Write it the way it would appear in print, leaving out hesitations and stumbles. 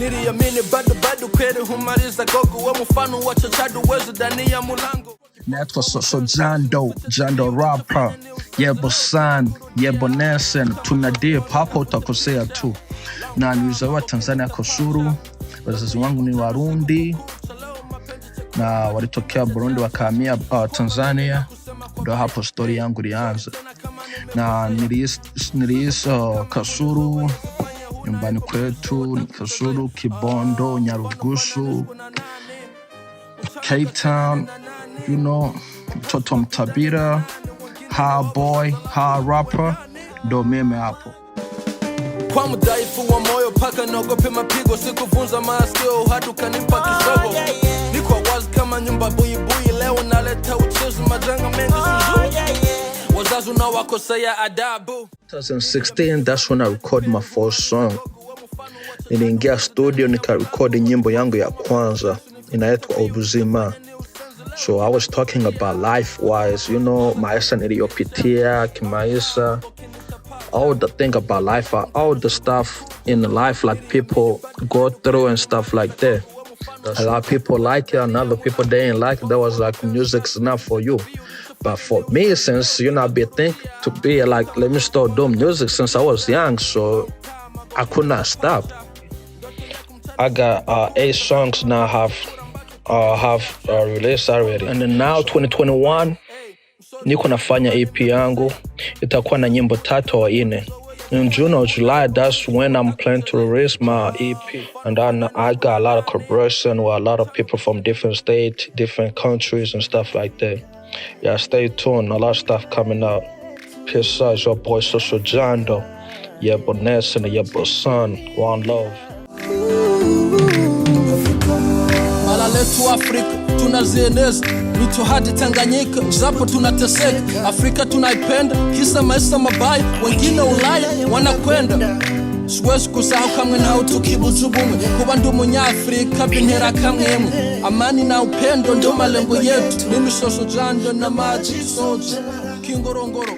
niliamini bado kweli humaliza gogo we mfano wa chachadu wezo ndani ya mulango. Netwa so Jando rapper, Yebo San, Yebo Nesen, tuna deep hapo utakosea tu. Na nilizaliwa Tanzania Kasulu, wazazi wangu ni Warundi na walitokea Burundi wakahamia Tanzania, ndio hapo story yangu ilianza. Na niliishi Kasulu, nyumbani kwetu ni Kasulu, Kibondo, Nyarugusu, Cape Town, you know, mtoto mtabira, ha boy, ha rapper, ndo mimi hapo. Kwa mudhaifu wa moyo paka naogope mapigo, sikuvunja masikio hadi ukanipa kisogo. Niko wazi kama nyumba buibui, leo naleta uchezo majanga mengi suzu. Wazazi na wakosea adabu. 2016, that's when I recorded my first song. Niliingia studio nikarekodi nyimbo yangu ya kwanza, inaitwa Ubuzima. So I was talking about life-wise, you know, maisha niliyopitia, kimaisha, all the thing about life, all the stuff in life like people go through and stuff like that. A lot of people like it, and other people they ain't like it. That was like, music's not for you. But for me, since, you know, I've been thinking to be like, let me start doing music since I was young, so I could not stop. I got 8 songs now have released already. And then now 2021, niko nafanya EP yangu, itakuwa na nyimbo 3 au 4. In June or July, that's when I'm planning to release my EP. And I got a lot of collaboration with a lot of people from different states, different countries and stuff like that. Yeah, stay tuned, a lot of stuff coming out. Peace out, your boy Social Jando, Yebo Nesen, Yebo San, one love. Letu Afrika tunazieneza mito hadi Tanganyika, japo tunateseka. Afrika tunaipenda kisa maisha mabaya, wengine Ulaya wanakwenda. Siwezi kusahau kamwe nao tukibuza ubumwe, kuba ndi umunyafrika bintera kamwemwe. Amani na upendo ndo malengo yetu. Mimi Social Jando na Magic Soldier, Kingorongoro.